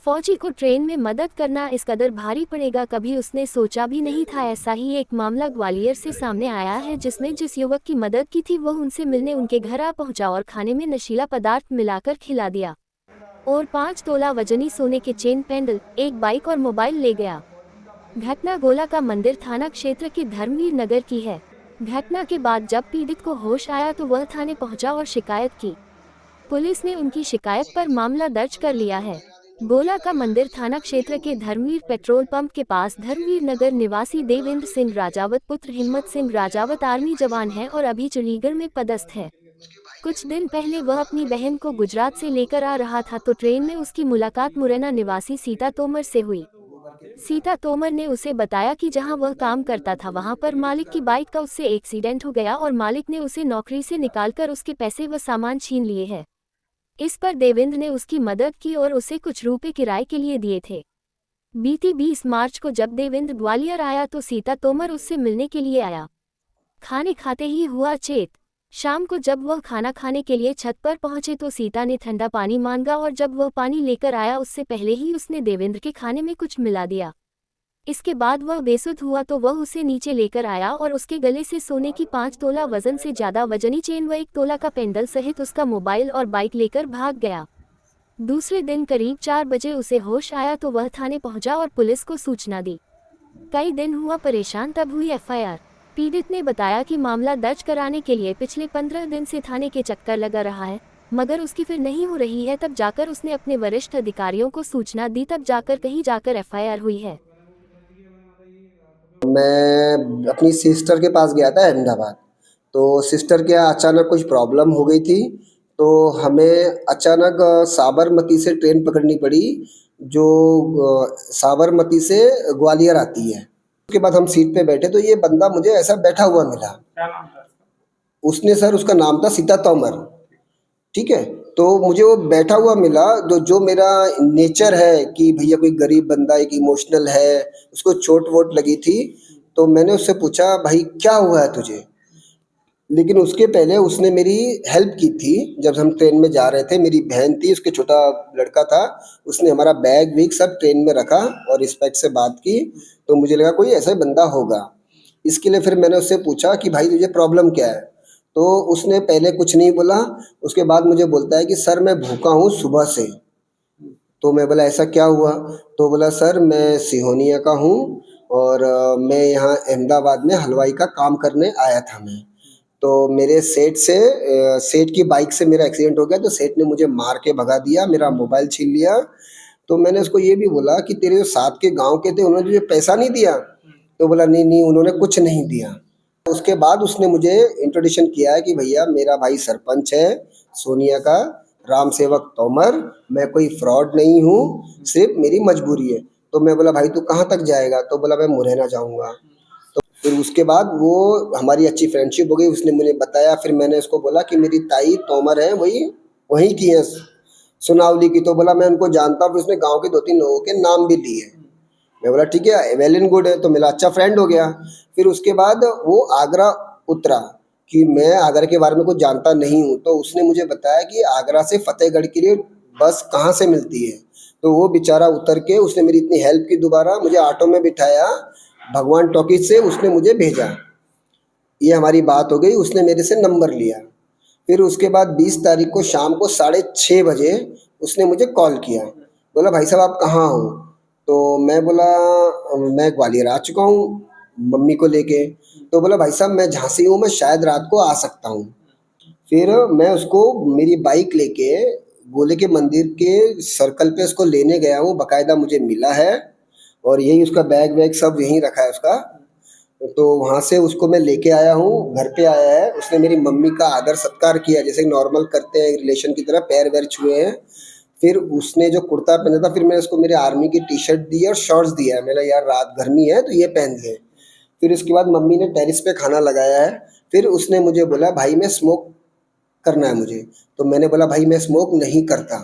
फौजी को ट्रेन में मदद करना इस कदर भारी पड़ेगा, कभी उसने सोचा भी नहीं था। ऐसा ही एक मामला ग्वालियर से सामने आया है, जिसने जिस युवक की मदद की थी वह उनसे मिलने उनके घर आ पहुंचा और खाने में नशीला पदार्थ मिलाकर खिला दिया और 5 तोला वजनी सोने के चेन पेंडल, एक बाइक और मोबाइल ले गया। घटना गोला का मंदिर थाना क्षेत्र के धर्मवीर नगर की है। घटना के बाद जब पीड़ित को होश आया तो वह थाने पहुंचा और शिकायत की। पुलिस ने उनकी शिकायत पर मामला दर्ज कर लिया है। गोला का मंदिर थाना क्षेत्र के धर्मवीर पेट्रोल पंप के पास धर्मवीर नगर निवासी देवेंद्र सिंह राजावत पुत्र हिम्मत सिंह राजावत आर्मी जवान है और अभी चंडीगढ़ में पदस्थ है। कुछ दिन पहले वह अपनी बहन को गुजरात से लेकर आ रहा था तो ट्रेन में उसकी मुलाकात मुरैना निवासी सीता तोमर से हुई। सीता तोमर ने उसे बताया कि जहां वह काम करता था वहां पर मालिक की बाइक का उससे एक्सीडेंट हो गया और मालिक ने उसे नौकरी से निकालकर उसके पैसे व सामान छीन लिए हैं। इस पर देवेंद्र ने उसकी मदद की और उसे कुछ रुपए किराए के लिए दिए थे। बीती 20 मार्च को जब देवेंद्र ग्वालियर आया तो सीता तोमर उससे मिलने के लिए आया। खाने खाते ही हुआ चेत। शाम को जब वह खाना खाने के लिए छत पर पहुंचे तो सीता ने ठंडा पानी मांगा और जब वह पानी लेकर आया उससे पहले ही उसने देवेंद्र के खाने में कुछ मिला दिया। इसके बाद वह बेसुध हुआ तो वह उसे नीचे लेकर आया और उसके गले से सोने की 5 तोला वजन से ज्यादा वजनी चेन व 1 तोला का पेंडल सहित उसका मोबाइल और बाइक लेकर भाग गया। दूसरे दिन करीब 4 बजे उसे होश आया तो वह थाने पहुंचा और पुलिस को सूचना दी। कई दिन हुआ परेशान, तब हुई एफआईआर। पीड़ित ने बताया कि मामला दर्ज कराने के लिए पिछले 15 दिन से थाने के चक्कर लगा रहा है, मगर उसकी फिर नहीं हो रही है। तब जाकर उसने अपने वरिष्ठ अधिकारियों को सूचना दी, तब जाकर कहीं जाकर एफआईआर हुई है। मैं अपनी सिस्टर के पास गया था अहमदाबाद। तो सिस्टर के यहाँ अचानक कुछ प्रॉब्लम हो गई थी, तो हमें अचानक साबरमती से ट्रेन पकड़नी पड़ी, जो साबरमती से ग्वालियर आती है। उसके बाद हम सीट पे बैठे तो ये बंदा मुझे ऐसा बैठा हुआ मिला। क्या नाम था उसका? उसने सर उसका नाम था सीता तोमर। ठीक है, तो मुझे वो बैठा हुआ मिला, जो मेरा नेचर है कि भैया कोई गरीब बंदा एक इमोशनल है, उसको चोट वोट लगी थी। तो मैंने उससे पूछा भाई क्या हुआ है तुझे। लेकिन उसके पहले उसने मेरी हेल्प की थी। जब हम ट्रेन में जा रहे थे, मेरी बहन थी, उसके छोटा लड़का था, उसने हमारा बैग वैग सब ट्रेन में रखा और रिस्पेक्ट से बात की। तो मुझे लगा कोई ऐसा बंदा होगा। इसके लिए फिर मैंने उससे पूछा कि भाई तुझे प्रॉब्लम क्या है। तो उसने पहले कुछ नहीं बोला, उसके बाद मुझे बोलता है कि सर मैं भूखा हूँ सुबह से। तो मैं बोला ऐसा क्या हुआ। तो बोला सर मैं सिहोनिया का हूँ और मैं यहाँ अहमदाबाद में हलवाई का काम करने आया था मैं। तो मेरे सेठ की बाइक से मेरा एक्सीडेंट हो गया, तो सेठ ने मुझे मार के भगा दिया, मेरा मोबाइल छीन लिया। तो मैंने उसको ये भी बोला कि तेरे जो साथ के गांव के थे उन्होंने तुझे पैसा नहीं दिया। तो बोला नहीं नहीं उन्होंने कुछ नहीं दिया। उसके बाद उसने मुझे इंट्रोडक्शन किया है कि भैया मेरा भाई सरपंच है सोनिया का, राम सेवक तोमर, मैं कोई फ्रॉड नहीं हूँ, सिर्फ मेरी मजबूरी है। तो मैं बोला भाई तू कहाँ तक जाएगा। तो बोला मैं मुरैना जाऊँगा। फिर उसके बाद वो हमारी अच्छी फ्रेंडशिप हो गई। उसने मुझे बताया, फिर मैंने उसको बोला कि मेरी ताई तोमर है, वही वहीं की है सुनावली की। तो बोला मैं उनको जानता हूँ। फिर उसने गांव के 2-3 लोगों के नाम भी लिए। मैं बोला ठीक है वेल एंड गुड है, तो मेरा अच्छा फ्रेंड हो गया। फिर उसके बाद वो आगरा उतरा कि मैं आगरा के बारे में कुछ जानता नहीं हूँ। तो उसने मुझे बताया कि आगरा से फतेहगढ़ के लिए बस कहाँ से मिलती है। तो वो बेचारा उतर के उसने मेरी इतनी हेल्प की, दोबारा मुझे ऑटो में बिठाया, भगवान टॉकीज से उसने मुझे भेजा। ये हमारी बात हो गई, उसने मेरे से नंबर लिया। फिर उसके बाद 20 तारीख को शाम को 6:30 बजे उसने मुझे कॉल किया। बोला भाई साहब आप कहाँ हो। तो मैं बोला मैं ग्वालियर आ चुका हूँ मम्मी को लेके। तो बोला भाई साहब मैं झांसी हूँ, मैं शायद रात को आ सकता हूँ। फिर मैं उसको मेरी बाइक लेके गोले के मंदिर के सर्कल पे उसको लेने गया हूँ, बकायदा मुझे मिला है और यही उसका बैग वैग सब यहीं रखा है उसका। तो वहाँ से उसको मैं लेके आया हूँ, घर पे आया है। उसने मेरी मम्मी का आदर सत्कार किया जैसे नॉर्मल करते हैं रिलेशन की तरह, पैर वैर छुए हैं। फिर उसने जो कुर्ता पहना था, फिर मैंने उसको मेरे आर्मी की टी शर्ट दी और शॉर्ट्स दिया है। मैंने यार रात गर्मी है तो ये पहन ले। फिर उसके बाद मम्मी ने टेरिस पे खाना लगाया है। फिर उसने मुझे बोला भाई मैं स्मोक करना है मुझे। तो मैंने बोला भाई मैं स्मोक नहीं करता।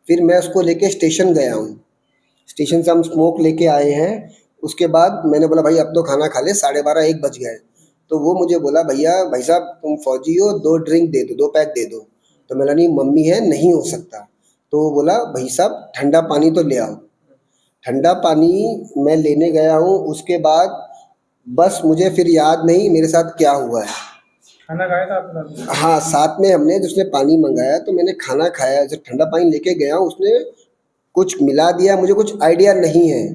फिर मैं उसको लेके स्टेशन गया हूँ। स्टेशन से हम स्मोक लेके आए हैं। उसके बाद मैंने बोला भाई अब तो खाना खा ले, 12:30-1 बज गए। तो वो मुझे बोला भैया भाई साहब तुम फौजी हो, 2 ड्रिंक दे दो, 2 पैक दे दो। तो मैंने नहीं मम्मी है नहीं हो सकता। तो वो बोला भाई साहब ठंडा पानी तो ले आओ। ठंडा पानी मैं लेने गया हूँ, उसके बाद बस मुझे फिर याद नहीं मेरे साथ क्या हुआ है। खाना खाया था आपने? हाँ, साथ में हमने उसने पानी मंगाया तो मैंने खाना खाया, जब ठंडा पानी लेके गया हूँ उसने कुछ मिला दिया, मुझे कुछ आइडिया नहीं है।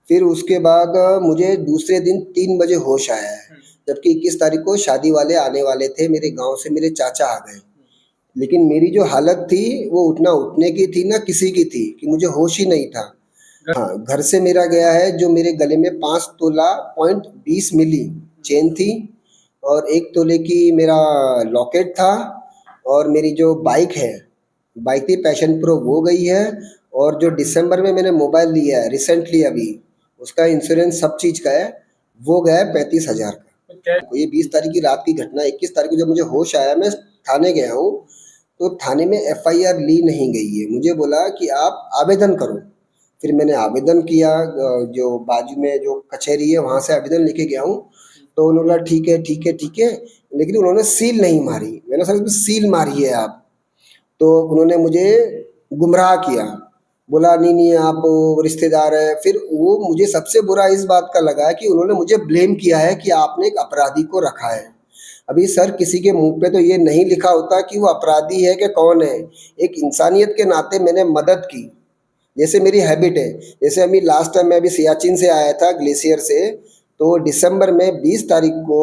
फिर उसके बाद मुझे दूसरे दिन 3 बजे होश आया है, जबकि 21 तारीख को शादी वाले आने वाले थे, मेरे गांव से मेरे चाचा आ गए। लेकिन मेरी जो हालत थी वो उठना उठने की थी ना किसी की थी, कि मुझे होश ही नहीं था। हाँ, घर से मेरा गया है जो मेरे गले में 5 तोला पॉइंट 20 मिली चेन थी, और 1 तोले की मेरा लॉकेट था, और मेरी जो बाइक है, बाइक थी पैशन प्रो, वो गई है। और जो दिसंबर में मैंने मोबाइल लिया है रिसेंटली अभी, उसका इंश्योरेंस सब चीज़ का है, वो गया है 35,000 का। ये 20 तारीख की रात की घटना है। 21 तारीख को जब मुझे होश आया मैं थाने गया हूँ, तो थाने में एफआईआर ली नहीं गई है। मुझे बोला कि आप आवेदन करो। फिर मैंने आवेदन किया, जो बाजू में जो कचहरी है वहाँ से आवेदन लेके गया हूँ, तो उन्होंने बोला ठीक है ठीक है ठीक है, लेकिन उन्होंने सील नहीं मारी। मैंने सर इसमें सील मारी है आप, तो उन्होंने मुझे गुमराह किया, बोला नहीं नहीं आप वो रिश्तेदार हैं। फिर वो मुझे सबसे बुरा इस बात का लगा कि उन्होंने मुझे ब्लेम किया है कि आपने एक अपराधी को रखा है। अभी सर किसी के मुंह पे तो ये नहीं लिखा होता कि वो अपराधी है कि कौन है। एक इंसानियत के नाते मैंने मदद की, जैसे मेरी हैबिट है। जैसे अभी लास्ट टाइम मैं अभी सियाचिन से आया था ग्लेशियर से, तो दिसंबर में 20 तारीख को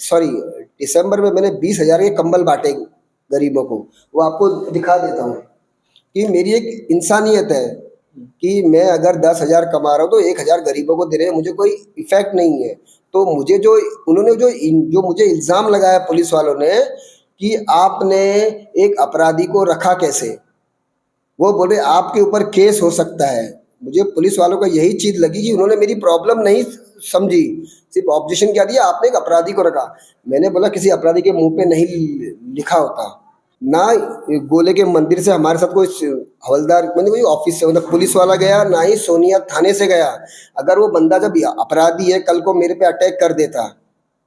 सॉरी दिसंबर में मैंने 20,000 के कंबल बांटे गरीबों को। वो आपको दिखा देता हूँ कि मेरी एक इंसानियत है कि मैं अगर 10,000 कमा रहा हूँ तो 1,000 गरीबों को दे रहे हैं, मुझे कोई इफेक्ट नहीं है। तो मुझे जो उन्होंने जो मुझे इल्ज़ाम लगाया पुलिस वालों ने कि आपने एक अपराधी को रखा कैसे, वो बोले आपके ऊपर केस हो सकता है। मुझे पुलिस वालों का यही चीज़ लगी कि उन्होंने मेरी प्रॉब्लम नहीं समझी, सिर्फ ऑब्जेक्शन क्या दिया, आपने एक अपराधी को रखा। मैंने बोला किसी अपराधी के मुंह पे नहीं लिखा होता ना। गोले के मंदिर से हमारे साथ कोई हवलदार मतलब कोई ऑफिस से मतलब पुलिस वाला गया, ना ही सोनिया थाने से गया। अगर वो बंदा जब अपराधी है कल को मेरे पे अटैक कर देता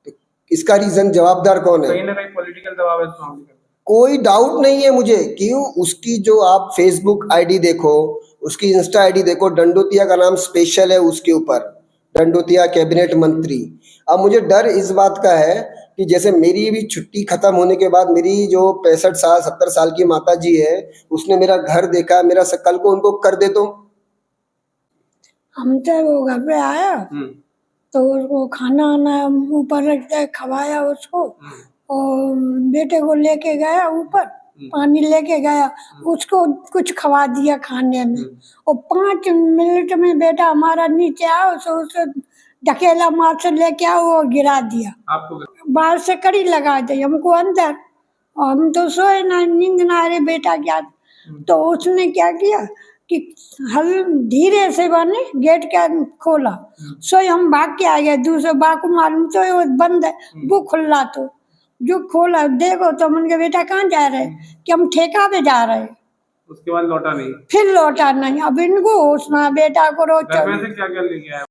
तो इसका रीजन जवाबदार कौन है? कहीं ना कहीं पॉलिटिकल दबाव है इस मामले में। कोई डाउट नहीं है मुझे। क्यों? उसकी जो आप फेसबुक आईडी देखो, उसकी इंस्टा आईडी देखो, डंडोतिया का नाम स्पेशल है उसके ऊपर, डंडोतिया कैबिनेट मंत्री। अब मुझे डर इस बात का है कि जैसे मेरी भी छुट्टी खत्म होने के बाद मेरी जो 65 साल 70 साल की माता जी है, उसने मेरा घर देखा, मेरा कल को उनको कर दे तो हम तो वो घर पे आया तो उसको खाना वाना ऊपर रख दिया, खवाया उसको, और बेटे को लेके गया ऊपर, पानी लेके गया, उसको कुछ खवा दिया खाने में। और 5 मिनट में बेटा हमारा नीचे आया, उसे ढकेला मार से लेके आओ, वो गिरा दिया, आपको बाहर से कड़ी लगा दी हमको अंदर। और हम तो सोए ना, नींद ना आ रही, बेटा क्या। तो उसने क्या किया कि हल धीरे से बने गेट का खोला, सो हम भाग के आ गए। दूसरे बाग को मालूम तो वो बंद है, वो खुला, तो जो खोला देखो तो मन के बेटा कहाँ जा रहे कि हम ठेका पे जा रहे हैं। उसके बाद लौटा नहीं? फिर लौटा नहीं। अब इनको होश ना, बेटा को रोज घर में से क्या क्या लेके आया?